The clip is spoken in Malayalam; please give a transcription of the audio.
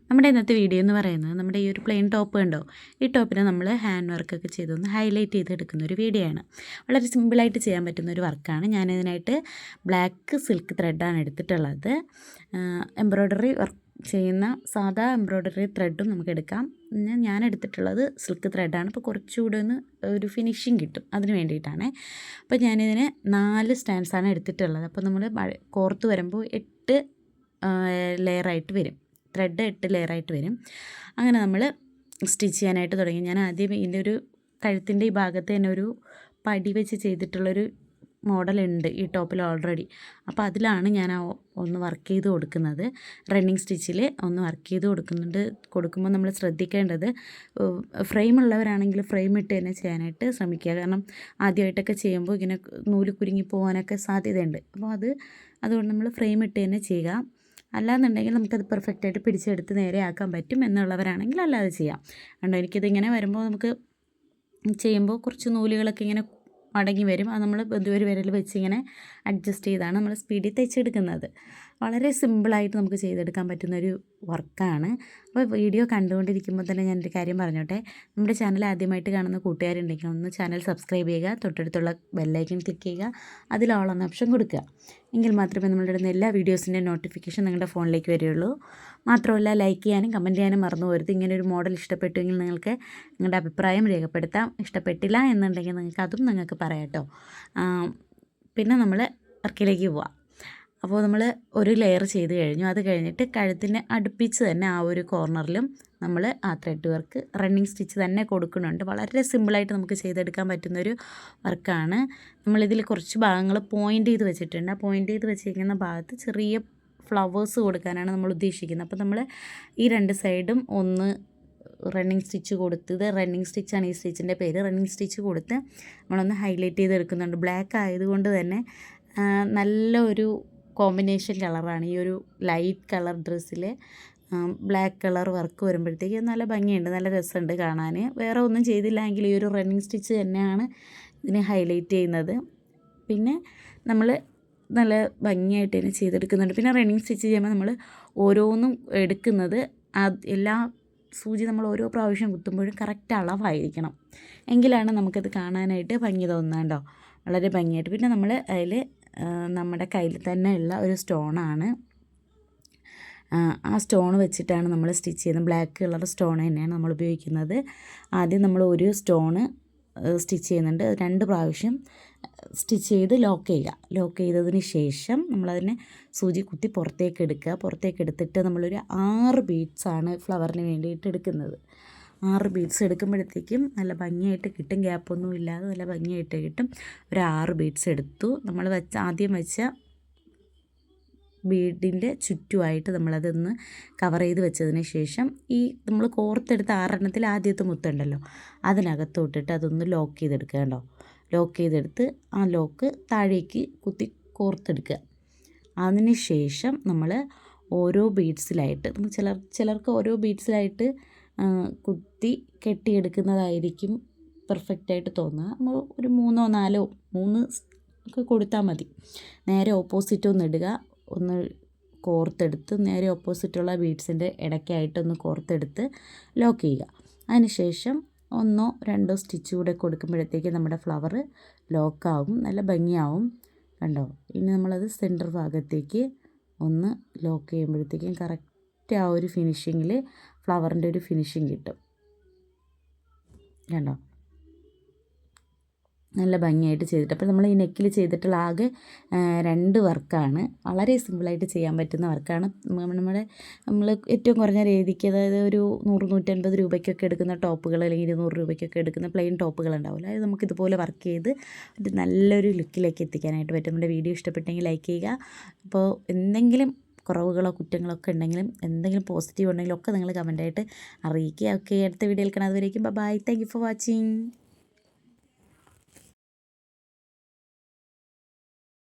നമ്മുടെ ഇന്നത്തെ വീഡിയോ എന്ന് പറയുന്നത് നമ്മുടെ ഈ ഒരു പ്ലെയിൻ ടോപ്പ് കണ്ടോ, ഈ ടോപ്പിനെ നമ്മൾ ഹാൻഡ് വർക്കൊക്കെ ചെയ്തൊന്ന് ഹൈലൈറ്റ് ചെയ്തെടുക്കുന്ന ഒരു വീഡിയോ ആണ്. വളരെ സിമ്പിളായിട്ട് ചെയ്യാൻ പറ്റുന്ന ഒരു വർക്കാണ്. ഞാനിതിനായിട്ട് ബ്ലാക്ക് സിൽക്ക് ത്രെഡാണ് എടുത്തിട്ടുള്ളത്. എംബ്രോയ്ഡറി വർക്ക് ചെയ്യുന്ന സാധാ എംബ്രോയ്ഡറി ത്രെഡും നമുക്ക് എടുക്കാം. ഞാൻ എടുത്തിട്ടുള്ളത് സിൽക്ക് ത്രെഡാണ്. അപ്പോൾ കുറച്ചുകൂടെ ഒരു ഫിനിഷിങ് കിട്ടും, അതിന് വേണ്ടിയിട്ടാണ്. അപ്പോൾ ഞാനിതിന് 4 സ്റ്റാൻഡ്സാണ് എടുത്തിട്ടുള്ളത്. അപ്പോൾ നമ്മൾ കോർത്ത് വരുമ്പോൾ 8 ലെയറായിട്ട് വരും. ത്രെഡ് 8 ലെയറായിട്ട് വരും. അങ്ങനെ നമ്മൾ സ്റ്റിച്ച് ചെയ്യാനായിട്ട് തുടങ്ങി. ഞാൻ ആദ്യം ഇതിൻ്റെ ഒരു കഴുത്തിൻ്റെ ഈ ഭാഗത്ത് തന്നെ ഒരു പടി വെച്ച് ചെയ്തിട്ടുള്ളൊരു മോഡലുണ്ട് ഈ ടോപ്പിൽ ഓൾറെഡി. അപ്പോൾ അതിലാണ് ഞാൻ ഒന്ന് വർക്ക് ചെയ്ത് കൊടുക്കുന്നത്. റണ്ണിങ് സ്റ്റിച്ചിൽ ഒന്ന് വർക്ക് ചെയ്ത് കൊടുക്കുമ്പോൾ നമ്മൾ ശ്രദ്ധിക്കേണ്ടത്, ഫ്രെയിം ഉള്ളവരാണെങ്കിൽ ഫ്രെയിം ഇട്ട് തന്നെ ചെയ്യാനായിട്ട് ശ്രമിക്കുക. കാരണം ആദ്യമായിട്ടൊക്കെ ചെയ്യുമ്പോൾ ഇങ്ങനെ നൂല് കുരുങ്ങി പോകാനൊക്കെ സാധ്യതയുണ്ട്. അപ്പോൾ അതുകൊണ്ട് നമ്മൾ ഫ്രെയിം ഇട്ട് തന്നെ ചെയ്യുക. അല്ലാന്നുണ്ടെങ്കിൽ നമുക്കത് പെർഫെക്റ്റായിട്ട് പിടിച്ചെടുത്ത് നേരെ ആക്കാൻ പറ്റും എന്നുള്ളവരാണെങ്കിൽ അല്ലാതെ ചെയ്യാം. കണ്ടോ, എനിക്കിതിങ്ങനെ വരുമ്പോൾ നമുക്ക് ചെയ്യുമ്പോൾ കുറച്ച് നൂലുകളൊക്കെ ഇങ്ങനെ മടങ്ങി വരും. അത് നമ്മൾ ഒരു വിരൽ വെച്ച് ഇങ്ങനെ അഡ്ജസ്റ്റ് ചെയ്താണ് നമ്മൾ സ്പീഡിൽ തയ്ച്ചെടുക്കുന്നത്. വളരെ സിമ്പിളായിട്ട് നമുക്ക് ചെയ്തെടുക്കാൻ പറ്റുന്നൊരു വർക്കാണ്. അപ്പോൾ വീഡിയോ കണ്ടുകൊണ്ടിരിക്കുമ്പോൾ തന്നെ ഞാനൊരു കാര്യം പറഞ്ഞോട്ടെ. നമ്മുടെ ചാനൽ ആദ്യമായിട്ട് കാണുന്ന കൂട്ടുകാരുണ്ടെങ്കിൽ ഒന്ന് ചാനൽ സബ്സ്ക്രൈബ് ചെയ്യുക, തൊട്ടടുത്തുള്ള ബെല്ലൈക്കൺ ക്ലിക്ക് ചെയ്യുക, അതിൽ ഓൾ എന്ന ഓപ്ഷൻ കൊടുക്കുക. എങ്കിൽ മാത്രമേ നമ്മളുടെ ഇടുന്ന എല്ലാ വീഡിയോസിൻ്റെ നോട്ടിഫിക്കേഷൻ നിങ്ങളുടെ ഫോണിലേക്ക് വരികയുള്ളൂ. മാത്രമല്ല, ലൈക്ക് ചെയ്യാനും കമൻറ്റ് ചെയ്യാനും മറന്നു പോകരുത്. ഇങ്ങനെ ഒരു മോഡൽ ഇഷ്ടപ്പെട്ടുവെങ്കിൽ നിങ്ങൾക്ക് നിങ്ങളുടെ അഭിപ്രായം രേഖപ്പെടുത്താം. ഇഷ്ടപ്പെട്ടില്ല എന്നുണ്ടെങ്കിൽ നിങ്ങൾക്ക് പറയാം കേട്ടോ. പിന്നെ നമ്മൾ വർക്കിലേക്ക് പോവാം. അപ്പോൾ നമ്മൾ ഒരു ലെയർ ചെയ്ത് കഴിഞ്ഞു. അത് കഴിഞ്ഞിട്ട് കഴുത്തിനെ അടുപ്പിച്ച് തന്നെ ആ ഒരു കോർണറിലും നമ്മൾ ആ ത്രെഡ് വർക്ക് റണ്ണിങ് സ്റ്റിച്ച് തന്നെ കൊടുക്കുന്നുണ്ട്. വളരെ സിമ്പിളായിട്ട് നമുക്ക് ചെയ്തെടുക്കാൻ പറ്റുന്നൊരു വർക്കാണ്. നമ്മളിതിൽ കുറച്ച് ഭാഗങ്ങൾ പോയിൻ്റ് ചെയ്ത് വെച്ചിട്ടുണ്ട്. ആ പോയിൻ്റ് ചെയ്ത് വെച്ചിരിക്കുന്ന ഭാഗത്ത് ചെറിയ ഫ്ലവേഴ്സ് കൊടുക്കാനാണ് നമ്മൾ ഉദ്ദേശിക്കുന്നത്. അപ്പോൾ നമ്മൾ ഈ 2 സൈഡും ഒന്ന് റണ്ണിങ് സ്റ്റിച്ച് കൊടുത്തത്, റണ്ണിങ് സ്റ്റിച്ചാണ് ഈ സ്റ്റിച്ചിൻ്റെ പേര്. റണ്ണിങ് സ്റ്റിച്ച് കൊടുത്ത് നമ്മളൊന്ന് ഹൈലൈറ്റ് ചെയ്തെടുക്കുന്നുണ്ട്. ബ്ലാക്ക് ആയതുകൊണ്ട് തന്നെ നല്ലൊരു കോമ്പിനേഷൻ കളറാണ്. ഈ ഒരു ലൈറ്റ് കളർ ഡ്രസ്സിൽ ബ്ലാക്ക് കളർ വർക്ക് വരുമ്പോഴത്തേക്ക് നല്ല ഭംഗിയുണ്ട്, നല്ല രസമുണ്ട് കാണാൻ. വേറെ ഒന്നും ചെയ്തില്ലെങ്കിൽ ഈ ഒരു റണ്ണിങ് സ്റ്റിച്ച് തന്നെയാണ് ഇതിനെ ഹൈലൈറ്റ് ചെയ്യുന്നത്. പിന്നെ നമ്മൾ നല്ല ഭംഗിയായിട്ട് തന്നെ ചെയ്തെടുക്കുന്നുണ്ട്. പിന്നെ റണ്ണിങ് സ്റ്റിച്ച് ചെയ്യുമ്പോൾ നമ്മൾ ഓരോന്നും എടുക്കുന്നത് എല്ലാ സൂചി നമ്മൾ ഓരോ പ്രാവശ്യം കുത്തുമ്പോഴും കറക്റ്റ് അളവായിരിക്കണം. എങ്കിലാണ് നമുക്കത് കാണാനായിട്ട് ഭംഗി തോന്നുന്നുണ്ടോ, വളരെ ഭംഗിയായിട്ട്. പിന്നെ നമ്മൾ അതിൽ നമ്മുടെ കയ്യിൽ തന്നെ ഉള്ള ഒരു സ്റ്റോണാണ്. ആ സ്റ്റോൺ വെച്ചിട്ടാണ് നമ്മൾ സ്റ്റിച്ച് ചെയ്യുന്നത്. ബ്ലാക്ക് കളർ സ്റ്റോൺ തന്നെയാണ് നമ്മൾ ഉപയോഗിക്കുന്നത്. ആദ്യം നമ്മൾ ഒരു സ്റ്റോണ് സ്റ്റിച്ച് ചെയ്യുന്നുണ്ട്. 2 പ്രാവശ്യം സ്റ്റിച്ച് ചെയ്ത് ലോക്ക് ചെയ്യുക. ലോക്ക് ചെയ്തതിന് ശേഷം നമ്മളതിനെ സൂചി കുത്തി പുറത്തേക്ക് എടുത്തിട്ട് നമ്മളൊരു 6 ബീഡ്സാണ് ഫ്ലവറിന് വേണ്ടിയിട്ട് എടുക്കുന്നത്. 6 ബീഡ്സ് എടുക്കുമ്പോഴത്തേക്കും നല്ല ഭംഗിയായിട്ട് കിട്ടും. ഗ്യാപ്പൊന്നും ഇല്ലാതെ നല്ല ഭംഗിയായിട്ട് കിട്ടും. ഒരു 6 ബീഡ്സ് എടുത്തു. നമ്മൾ ആദ്യം വെച്ച ബീഡിൻ്റെ ചുറ്റുമായിട്ട് നമ്മളതൊന്ന് കവർ ചെയ്ത് വെച്ചതിന് ശേഷം ഈ നമ്മൾ കോർത്തെടുത്ത 6 എണ്ണത്തിൽ ആദ്യത്തെ മുത്തുണ്ടല്ലോ അതിനകത്തോട്ടിട്ട് അതൊന്ന് ലോക്ക് ചെയ്തെടുക്കുക. കേട്ടോ, ലോക്ക് ചെയ്തെടുത്ത് ആ ലോക്ക് താഴേക്ക് കുത്തി കോർത്തെടുക്കുക. അതിന് ശേഷം നമ്മൾ ഓരോ ബീഡ്സിലായിട്ട് ചിലർക്ക് ഓരോ ബീഡ്സിലായിട്ട് കുത്തി കെട്ടിയെടുക്കുന്നതായിരിക്കും പെർഫെക്റ്റായിട്ട് തോന്നുക. നമ്മൾ ഒരു 3 4 ഒക്കെ കൊടുത്താൽ മതി. നേരെ ഓപ്പോസിറ്റ് ഒന്ന് ഇടുക, ഒന്ന് കോർത്തെടുത്ത് നേരെ ഓപ്പോസിറ്റുള്ള ബീഡ്സിൻ്റെ ഇടയ്ക്കായിട്ടൊന്ന് കോർത്തെടുത്ത് ലോക്ക് ചെയ്യുക. അതിന് ശേഷം 1 2 സ്റ്റിച്ച് കൂടെ കൊടുക്കുമ്പോഴത്തേക്ക് നമ്മുടെ ഫ്ലവർ ലോക്കാവും, നല്ല ഭംഗിയാവും. കണ്ടോ, ഇനി നമ്മളത് സെൻറ്റർ ഭാഗത്തേക്ക് ഒന്ന് ലോക്ക് ചെയ്യുമ്പോഴത്തേക്കും കറക്റ്റ് ആ ഒരു ഫിനിഷിങ്ങിൽ ഫ്ലവറിൻ്റെ ഒരു ഫിനിഷിങ് കിട്ടും. കണ്ടോ, നല്ല ഭംഗിയായിട്ട് ചെയ്തിട്ട്. അപ്പോൾ നമ്മൾ ഈ നെക്കിൽ ചെയ്തിട്ടുള്ള ആകെ 2 വർക്കാണ്. വളരെ സിമ്പിളായിട്ട് ചെയ്യാൻ പറ്റുന്ന വർക്കാണ്. നമ്മൾ ഏറ്റവും കുറഞ്ഞ രീതിക്ക്, അതായത് ഒരു 100 150 രൂപയ്ക്കൊക്കെ എടുക്കുന്ന ടോപ്പുകൾ, അല്ലെങ്കിൽ 200 രൂപയ്ക്കൊക്കെ എടുക്കുന്ന പ്ലെയിൻ ടോപ്പുകൾ ഉണ്ടാവില്ല, അത് നമുക്കിതുപോലെ വർക്ക് ചെയ്ത് ഒരു നല്ലൊരു ലുക്കിലേക്ക് എത്തിക്കാനായിട്ട് പറ്റും. നമ്മുടെ വീഡിയോ ഇഷ്ടപ്പെട്ടെങ്കിൽ ലൈക്ക് ചെയ്യുക. അപ്പോൾ എന്തെങ്കിലും കുറവുകളോ കുറ്റങ്ങളോ ഒക്കെ ഉണ്ടെങ്കിലും, എന്തെങ്കിലും പോസിറ്റീവ് ഉണ്ടെങ്കിലും ഒക്കെ നിങ്ങൾ കമൻറ്റായിട്ട് അറിയിക്കുക. ഓക്കെ, അടുത്ത വീഡിയോയിൽ കാണാം. അതുവരേക്കും bye. Thank you for watching.